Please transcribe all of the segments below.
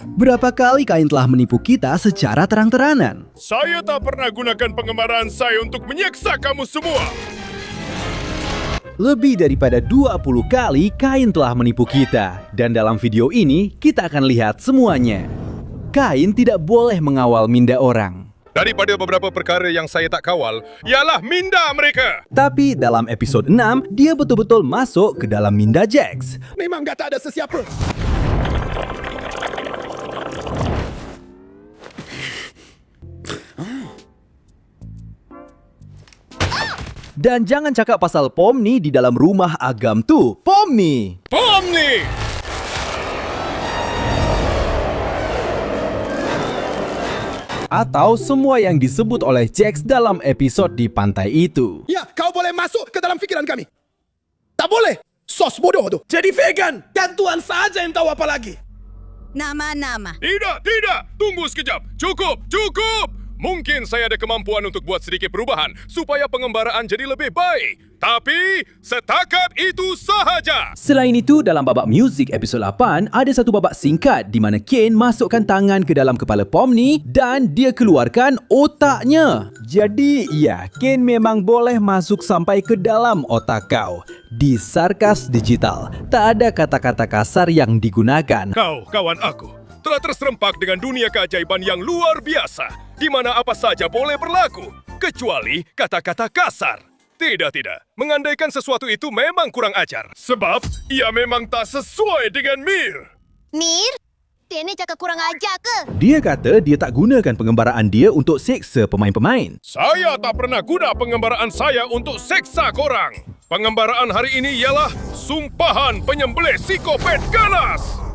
Berapa kali Kain telah menipu kita secara terang-terangan? Saya tak pernah gunakan pengembaraan saya untuk menyeksa kamu semua. Lebih daripada 20 kali Kain telah menipu kita. Dan dalam video ini, kita akan lihat semuanya. Kain tidak boleh mengawal minda orang. Daripada beberapa perkara yang saya tak kawal, ialah minda mereka. Tapi dalam episod 6, dia betul-betul masuk ke dalam minda Jax. Memang tak ada sesiapa. Dan jangan cakap pasal Pomni di dalam rumah agam tu. Pomni! Pomni! Atau semua yang disebut oleh Jax dalam episod di pantai itu. Ya, kau boleh masuk ke dalam fikiran kami. Tak boleh. Sos bodoh tu. Jadi vegan. Dan Tuhan saja yang tahu apa lagi. Nama-nama. Tidak. Tunggu sekejap. Cukup. Mungkin saya ada kemampuan untuk buat sedikit perubahan supaya pengembaraan jadi lebih baik. Tapi, setakat itu sahaja. Selain itu, dalam babak muzik episod 8, ada satu babak singkat di mana Kain masukkan tangan ke dalam kepala Pomni dan dia keluarkan otaknya. Jadi, ya, Kain memang boleh masuk sampai ke dalam otak kau. Di Sarkas Digital, tak ada kata-kata kasar yang digunakan. Kau, kawan aku, telah terserempak dengan dunia keajaiban yang luar biasa, di mana apa saja boleh berlaku, kecuali kata-kata kasar. Tidak. Mengandaikan sesuatu itu memang kurang ajar. Sebab, ia memang tak sesuai dengan Mir. Mir? Dia ni cakap kurang ajar ke? Dia kata dia tak gunakan pengembaraan dia untuk seksa pemain-pemain. Saya tak pernah guna pengembaraan saya untuk seksa korang. Pengembaraan hari ini ialah sumpahan penyembelih psikopat ganas.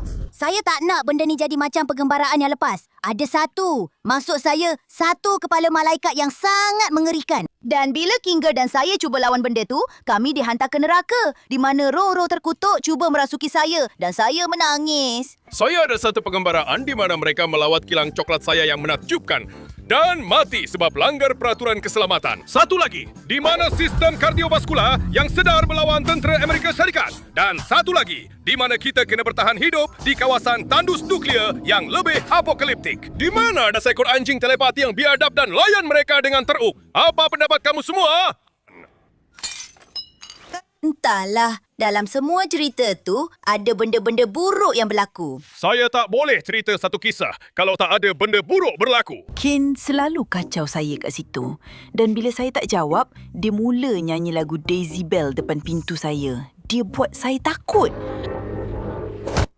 Saya tak nak benda ni jadi macam pengembaraan yang lepas. Ada satu. Maksud saya, satu kepala malaikat yang sangat mengerikan. Dan bila Kinger dan saya cuba lawan benda tu, kami dihantar ke neraka. Di mana roh-roh terkutuk cuba merasuki saya. Dan saya menangis. Saya ada satu pengembaraan di mana mereka melawat kilang coklat saya yang menakjubkan dan mati sebab langgar peraturan keselamatan. Satu lagi, di mana sistem kardiovaskular yang sedar melawan tentera Amerika Syarikat. Dan satu lagi, di mana kita kena bertahan hidup di kawasan tandus nuklear yang lebih apokaliptik. Di mana ada seekor anjing telepati yang biadab dan layan mereka dengan teruk. Apa pendapat kamu semua? Entahlah, dalam semua cerita tu, ada benda-benda buruk yang berlaku. Saya tak boleh cerita satu kisah kalau tak ada benda buruk berlaku. Kain selalu kacau saya kat situ. Dan bila saya tak jawab, dia mula nyanyi lagu Daisy Bell depan pintu saya. Dia buat saya takut.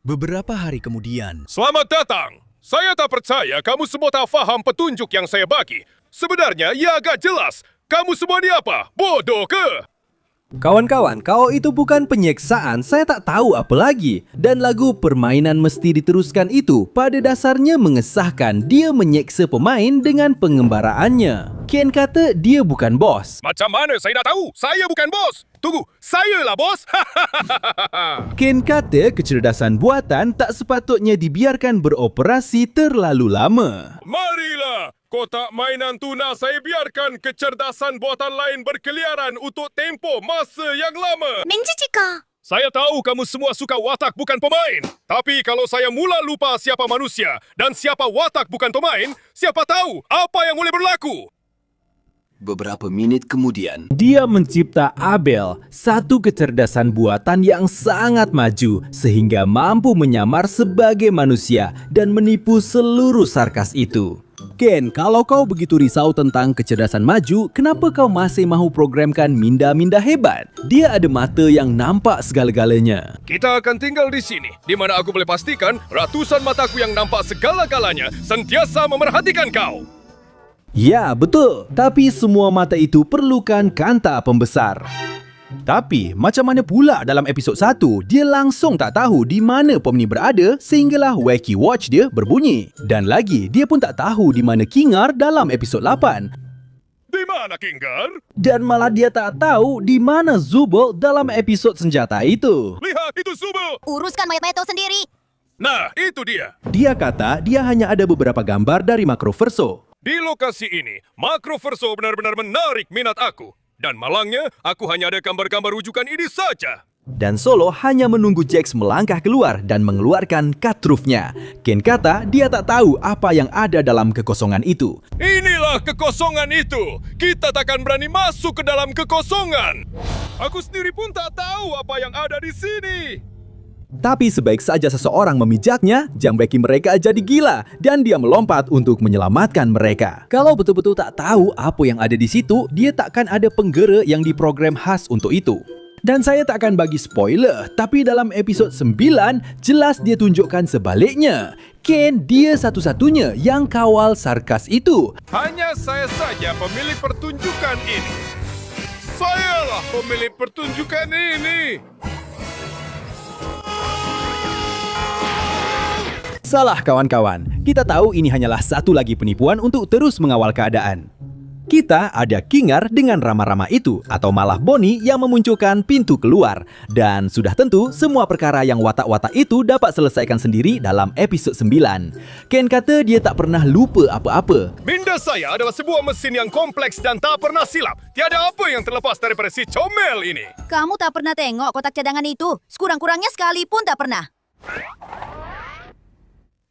Beberapa hari kemudian, Selamat datang. Saya tak percaya kamu semua tak faham petunjuk yang saya bagi. Sebenarnya, ia agak jelas. Kamu semua ni apa? Bodoh ke? kawan-kawan, kalau itu bukan penyeksaan, saya tak tahu apa lagi. Dan lagu Permainan Mesti Diteruskan itu pada dasarnya mengesahkan dia menyeksa pemain dengan pengembaraannya. Kain kata dia bukan bos. Macam mana saya nak tahu? Saya bukan bos. Tunggu, saya lah bos. Kain kata kecerdasan buatan tak sepatutnya dibiarkan beroperasi terlalu lama. Marilah. Kotak mainan tuna saya biarkan kecerdasan buatan lain berkeliaran untuk tempoh masa yang lama. Mencicika. Saya tahu kamu semua suka watak bukan pemain. Tapi kalau saya mula lupa siapa manusia dan siapa watak bukan pemain, siapa tahu apa yang boleh berlaku. Beberapa minit kemudian, Dia mencipta Abel, satu kecerdasan buatan yang sangat maju sehingga mampu menyamar sebagai manusia dan menipu seluruh Sarkas itu. Ken, kalau kau begitu risau tentang kecerdasan maju, kenapa kau masih mahu programkan minda-minda hebat? Dia ada mata yang nampak segala-galanya. Kita akan tinggal di sini, di mana aku boleh pastikan ratusan mataku yang nampak segala-galanya sentiasa memerhatikan kau. Ya, betul. Tapi semua mata itu perlukan kanta pembesar. Tapi, macam mana pula dalam episod 1, dia langsung tak tahu di mana Pomni berada sehinggalah Wacky Watch dia berbunyi. Dan lagi, dia pun tak tahu di mana Kingar dalam episod 8. Di mana Kinger? Dan malah dia tak tahu di mana Zubul dalam episod senjata itu. Lihat, itu Zubul. Uruskan mayat-mayat tu sendiri. Nah, itu dia. Dia kata dia hanya ada beberapa gambar dari Makroverso. Di lokasi ini, Makroverso benar-benar menarik minat aku. Dan malangnya, aku hanya ada gambar-gambar rujukan ini saja. Dan Solo hanya menunggu Jax melangkah keluar dan mengeluarkan katrufnya. Ken kata dia tak tahu apa yang ada dalam kekosongan itu. Inilah kekosongan itu. Kita takkan berani masuk ke dalam kekosongan. Aku sendiri pun tak tahu apa yang ada di sini. Tapi sebaik saja seseorang memijaknya, Jambreaki mereka jadi gila dan dia melompat untuk menyelamatkan mereka. Kalau betul-betul tak tahu apa yang ada di situ, dia takkan ada penggera yang diprogram khas untuk itu. Dan saya tak akan bagi spoiler, tapi dalam episod 9, jelas dia tunjukkan sebaliknya. Ken dia satu-satunya yang kawal Sarkas itu. Hanya saya saja pemilik pertunjukan ini. Sayalah pemilik pertunjukan ini. Salah kawan-kawan, kita tahu ini hanyalah satu lagi penipuan untuk terus mengawal keadaan. Kita ada Kingar dengan rama-rama itu atau malah Bonnie yang memunculkan pintu keluar. Dan sudah tentu semua perkara yang watak-watak itu dapat selesaikan sendiri dalam episod 9. Ken kata dia tak pernah lupa apa-apa. Minda saya adalah sebuah mesin yang kompleks dan tak pernah silap. Tiada apa yang terlepas daripada si comel ini. Kamu tak pernah tengok kotak cadangan itu? Sekurang-kurangnya sekali pun tak pernah.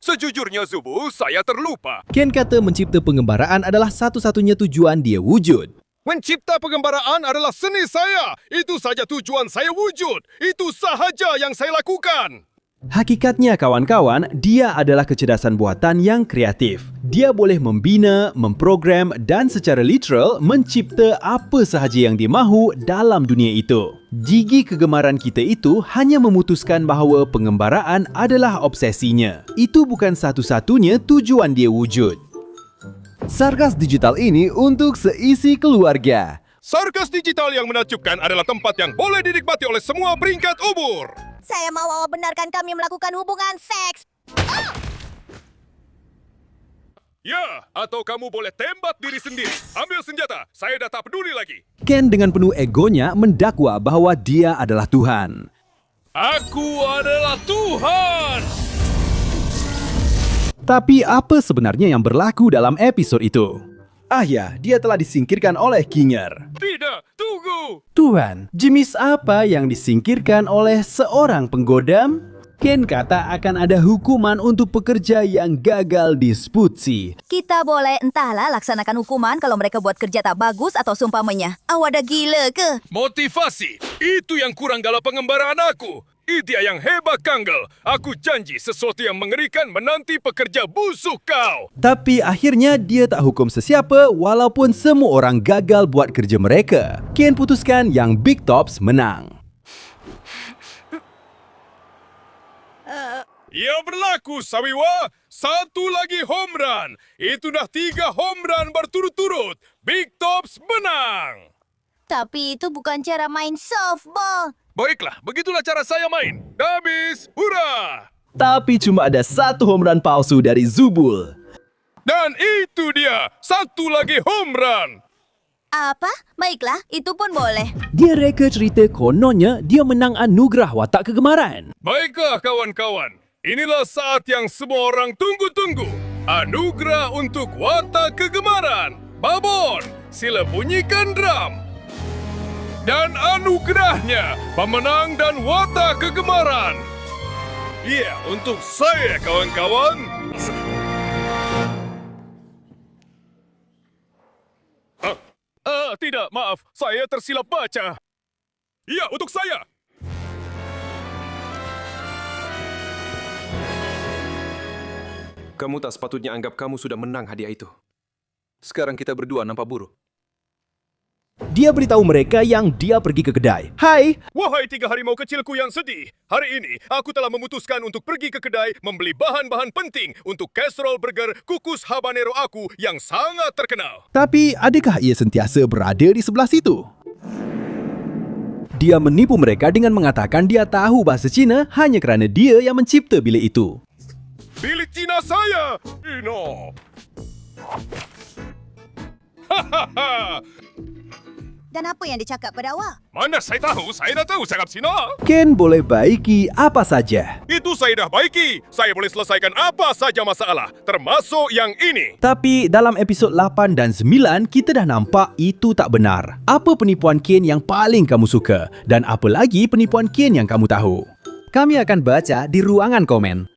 Sejujurnya Zubu, saya terlupa. Ken kata mencipta pengembaraan adalah satu-satunya tujuan dia wujud. Mencipta pengembaraan adalah seni saya. Itu saja tujuan saya wujud. Itu sahaja yang saya lakukan. Hakikatnya kawan-kawan, dia adalah kecerdasan buatan yang kreatif. Dia boleh membina, memprogram dan secara literal mencipta apa sahaja yang dia mahu dalam dunia itu. Gigi kegemaran kita itu hanya memutuskan bahawa pengembaraan adalah obsesinya. Itu bukan satu-satunya tujuan dia wujud. Sarkas digital ini untuk seisi keluarga. Sarkas digital yang menakjubkan adalah tempat yang boleh dinikmati oleh semua peringkat umur. Saya mahu awak benarkan kami melakukan hubungan seks. Ya, atau kamu boleh tembak diri sendiri. Ambil senjata, saya dah tak peduli lagi. Ken dengan penuh egonya mendakwa bahwa dia adalah Tuhan. Aku adalah Tuhan. Tapi apa sebenarnya yang berlaku dalam episod itu? Ah ya, dia telah disingkirkan oleh Kingar. Tidak, tunggu. Tuhan, jenis apa yang disingkirkan oleh seorang penggodam? Ken kata akan ada hukuman untuk pekerja yang gagal disputsi. Kita boleh entahlah laksanakan hukuman kalau mereka buat kerja tak bagus atau seumpamanya. Awak dah gila ke? Motivasi, itu yang kurang dalam pengembaraan aku. Idea yang hebat, Kanggel. Aku janji sesuatu yang mengerikan menanti pekerja busuk kau. Tapi akhirnya dia tak hukum sesiapa walaupun semua orang gagal buat kerja mereka. Ken putuskan yang Big Tops menang. Ia berlaku, Sawiwa. Satu lagi home run. Itu dah 3 home run berturut-turut. Big Tops menang. Tapi itu bukan cara main softball. Baiklah, begitulah cara saya main. Habis, hurra! Tapi cuma ada satu home run palsu dari Zubul. Dan itu dia, satu lagi home run. Apa? Baiklah, itu pun boleh. Dia reka cerita kononnya dia menang anugerah watak kegemaran. Baiklah, kawan-kawan. Inilah saat yang semua orang tunggu-tunggu. Anugerah untuk watak kegemaran. Babon, sila bunyikan drum. Dan anugerahnya, pemenang dan watak kegemaran. Ya, untuk saya, kawan-kawan. Tidak, maaf. Saya tersilap baca. Ya, untuk saya. Kamu tak sepatutnya anggap kamu sudah menang hadiah itu. Sekarang kita berdua nampak buruk. Dia beritahu mereka yang dia pergi ke kedai. Hai, Wahai 3 harimau kecilku yang sedih. Hari ini, aku telah memutuskan untuk pergi ke kedai membeli bahan-bahan penting untuk casserole burger kukus habanero aku yang sangat terkenal. tapi adakah ia sentiasa berada di sebelah situ? Dia menipu mereka dengan mengatakan dia tahu bahasa Cina hanya kerana dia yang mencipta bilik itu. Bilik Cina saya! Ino! Hahaha! Dan apa yang dia cakap pada awak? Mana saya tahu, saya dah tahu cakap Cina. Ken boleh baiki apa saja. Itu saya dah baiki. Saya boleh selesaikan apa saja masalah, termasuk yang ini. Tapi dalam episod 8 dan 9, kita dah nampak itu tak benar. Apa penipuan Ken yang paling kamu suka? Dan apa lagi penipuan Ken yang kamu tahu? Kami akan baca di ruangan komen.